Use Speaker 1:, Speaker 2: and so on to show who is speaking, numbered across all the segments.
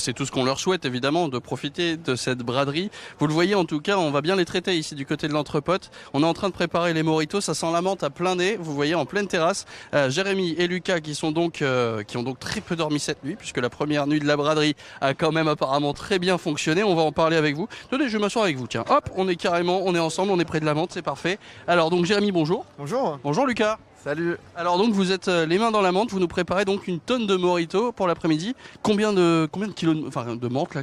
Speaker 1: C'est tout ce qu'on leur souhaite évidemment, de profiter de cette braderie. Vous le voyez en tout cas, on va bien les traiter ici du côté de l'Entrepote. On est en train de préparer les mojitos, ça sent la menthe à plein nez, vous voyez en pleine terrasse. Jérémy et Lucas qui ont donc très peu dormi cette nuit, puisque la première nuit de la braderie a quand même apparemment très bien fonctionné. On va en parler avec vous. Tenez, je vais m'asseoir avec vous, tiens. Hop, on est ensemble, on est près de la menthe, c'est parfait. Alors donc Jérémy, bonjour.
Speaker 2: Bonjour.
Speaker 1: Bonjour Lucas.
Speaker 2: Salut.
Speaker 1: Alors donc vous êtes les mains dans la menthe, vous nous préparez donc une tonne de mojitos pour l'après-midi. Combien de kilos de menthe là?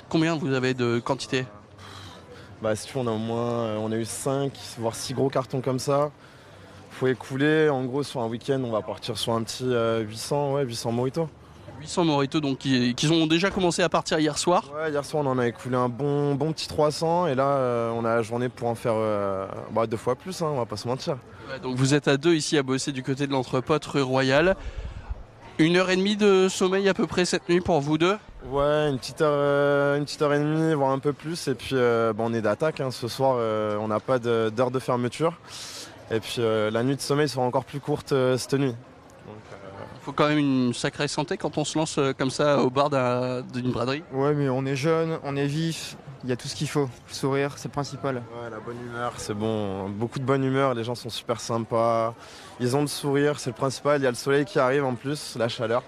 Speaker 1: Combien vous avez de quantité?
Speaker 2: Bah si tu veux, on a eu 5 voire 6 gros cartons comme ça. Faut écouler, en gros sur un week-end on va partir sur un petit 800 mojitos.
Speaker 1: 800 mojitos donc qui ont déjà commencé à partir hier soir.
Speaker 2: Ouais, hier soir on en a écoulé un bon petit 300 et là on a la journée pour en faire 2 fois plus, on va pas se mentir.
Speaker 1: Ouais, donc vous êtes à 2 ici à bosser du côté de l'Entrepote rue Royale. 1h30 de sommeil à peu près cette nuit pour vous deux?
Speaker 2: Ouais, une petite heure et demie, voire un peu plus. Et puis on est d'attaque, ce soir on n'a pas d'heure de fermeture. Et puis la nuit de sommeil sera encore plus courte cette nuit.
Speaker 1: Il faut quand même une sacrée santé quand on se lance comme ça au bar d'une braderie.
Speaker 3: Ouais, mais on est jeune, on est vif, il y a tout ce qu'il faut. Le sourire, c'est le principal.
Speaker 2: Ouais, la bonne humeur, c'est bon. Beaucoup de bonne humeur, les gens sont super sympas. Ils ont le sourire, c'est le principal. Il y a le soleil qui arrive en plus, la chaleur.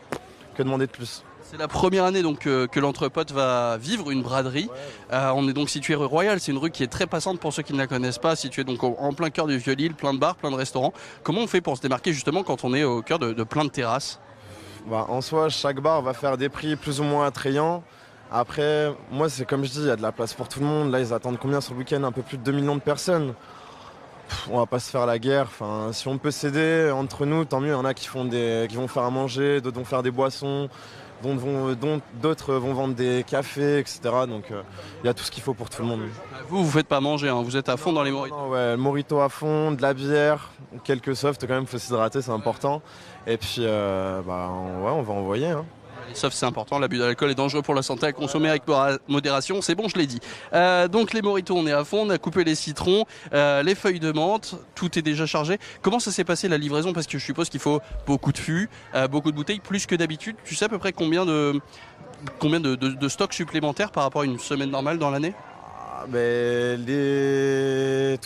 Speaker 2: Que demander de plus?
Speaker 1: C'est la première année donc que l'Entrepote va vivre une braderie. On est donc situé rue Royale, c'est une rue qui est très passante pour ceux qui ne la connaissent pas, située donc en plein cœur du Vieux-Lille, plein de bars, plein de restaurants. Comment on fait pour se démarquer justement quand on est au cœur de plein de terrasses?
Speaker 2: En soi, chaque bar va faire des prix plus ou moins attrayants. Après, moi c'est comme je dis, il y a de la place pour tout le monde. Là ils attendent combien sur le week-end? Un peu plus de 2 millions de personnes. On va pas se faire la guerre. Enfin, si on peut s'aider entre nous, tant mieux. Il y en a qui vont faire à manger, d'autres vont faire des boissons, dont d'autres vont vendre des cafés, etc. Donc il y a tout ce qu'il faut pour tout le monde.
Speaker 1: Vous faites pas manger, vous êtes à fond dans les mojitos.
Speaker 2: Ouais, mojito à fond, de la bière, quelques softs quand même, faut s'hydrater, c'est important. Et puis on va envoyer.
Speaker 1: Les softs c'est important, l'abus d'alcool est dangereux pour la santé, à consommer avec modération, c'est bon, je l'ai dit. Donc les mojitos on est à fond, on a coupé les citrons, les feuilles de menthe, tout est déjà chargé. Comment ça s'est passé la livraison? Parce que je suppose qu'il faut beaucoup de fûts, beaucoup de bouteilles, plus que d'habitude. Tu sais à peu près combien de stocks supplémentaires par rapport à une semaine normale dans l'année?
Speaker 2: Tout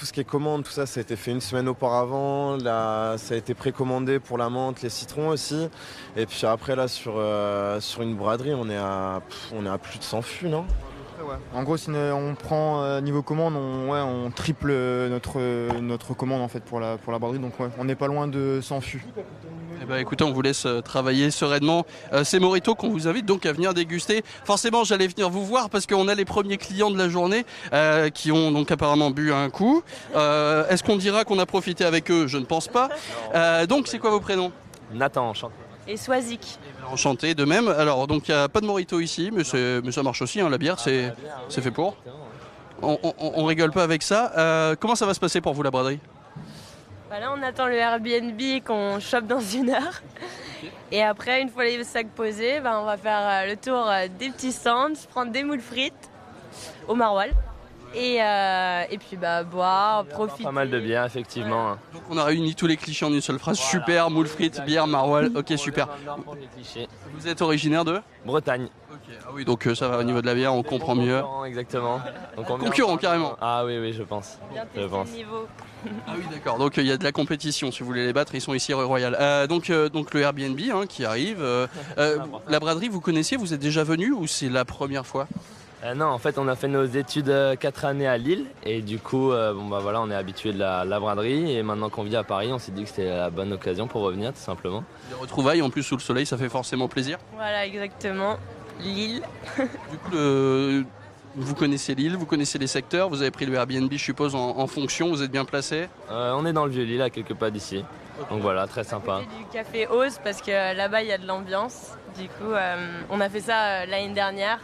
Speaker 2: ce qui est commande, tout ça, ça a été fait une semaine auparavant. Là, ça a été précommandé pour la menthe, les citrons aussi. Et puis après, là, sur une braderie, on est à plus de 100 fûts, non?
Speaker 3: Ouais. En gros, si on prend niveau commande, on triple notre commande en fait pour la braderie. Donc ouais, on n'est pas loin de 100 fûts.
Speaker 1: Eh ben, écoutez, on vous laisse travailler sereinement ces mojitos qu'on vous invite donc à venir déguster. Forcément, j'allais venir vous voir parce qu'on a les premiers clients de la journée qui ont donc apparemment bu un coup. Est-ce qu'on dira qu'on a profité avec eux? Je ne pense pas. Donc, c'est quoi vos prénoms?
Speaker 4: Nathan, enchanté.
Speaker 5: Et Swazik.
Speaker 1: Enchanté, de même. Alors, donc il n'y a pas de mojito ici, mais ça marche aussi, la bière, c'est fait pour. On rigole pas avec ça. Comment ça va se passer pour vous, la braderie?
Speaker 5: Là, on attend le Airbnb qu'on chope dans 1 heure. Et après, une fois les sacs posés, on va faire le tour des petits stands, prendre des moules frites au maroilles. Et puis boire, profiter.
Speaker 4: Pas mal de bière, effectivement.
Speaker 5: Ouais.
Speaker 1: Donc on a réuni tous les clichés en une seule phrase. Voilà. Super, moules frites, bière, maroilles. Ok, super. Vous êtes originaire de
Speaker 4: Bretagne.
Speaker 1: Okay. Ah oui, donc ça va au niveau de la bière, on comprend mieux.
Speaker 4: Exactement. Donc
Speaker 1: concurrent carrément.
Speaker 4: Ah oui, je pense.
Speaker 5: Bien tester le niveau.
Speaker 1: Ah oui, d'accord. Donc il y a de la compétition. Si vous voulez les battre, ils sont ici rue Royale. Donc le Airbnb qui arrive. La braderie, vous connaissiez? Vous êtes déjà venu ou c'est la première fois?
Speaker 4: Non, en fait, on a fait nos études 4 années à Lille et du coup, on est habitué de la braderie et maintenant qu'on vit à Paris, on s'est dit que c'était la bonne occasion pour revenir, tout simplement.
Speaker 1: Les retrouvailles, en plus sous le soleil, ça fait forcément plaisir.
Speaker 5: Voilà, exactement. Lille.
Speaker 1: Du coup, vous connaissez Lille, vous connaissez les secteurs, vous avez pris le Airbnb, je suppose, en fonction, vous êtes bien placé?
Speaker 4: On est dans le Vieux-Lille, à quelques pas d'ici. Donc voilà, très sympa.
Speaker 5: Du café Ose parce que là-bas, il y a de l'ambiance. Du coup, on a fait ça l'année dernière.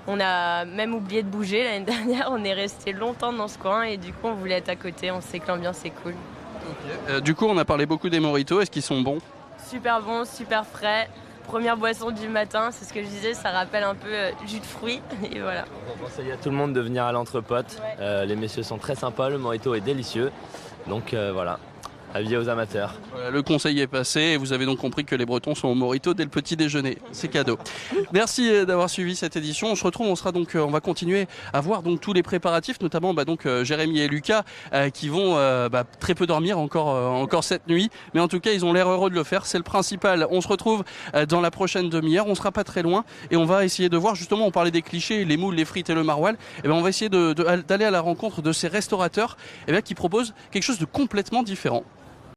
Speaker 5: On a même oublié de bouger l'année dernière, on est resté longtemps dans ce coin et du coup on voulait être à côté, on sait que l'ambiance est cool.
Speaker 1: Okay. Du coup on a parlé beaucoup des mojitos, est-ce qu'ils sont bons?
Speaker 5: Super bons, super frais, première boisson du matin, c'est ce que je disais, ça rappelle un peu jus de fruits et voilà.
Speaker 4: On conseille à tout le monde de venir à l'Entrepote, les messieurs sont très sympas, le mojito est délicieux, donc voilà. Avis aux amateurs.
Speaker 1: Voilà, le conseil est passé et vous avez donc compris que les Bretons sont au Morito dès le petit déjeuner. C'est cadeau. Merci d'avoir suivi cette édition. On va continuer à voir donc tous les préparatifs, notamment Jérémy et Lucas qui vont très peu dormir encore cette nuit. Mais en tout cas, ils ont l'air heureux de le faire. C'est le principal. On se retrouve dans la prochaine demi-heure. On sera pas très loin et on va essayer de voir, justement, on parlait des clichés, les moules, les frites et le maroilles. Et on va essayer d'aller à la rencontre de ces restaurateurs qui proposent quelque chose de complètement différent.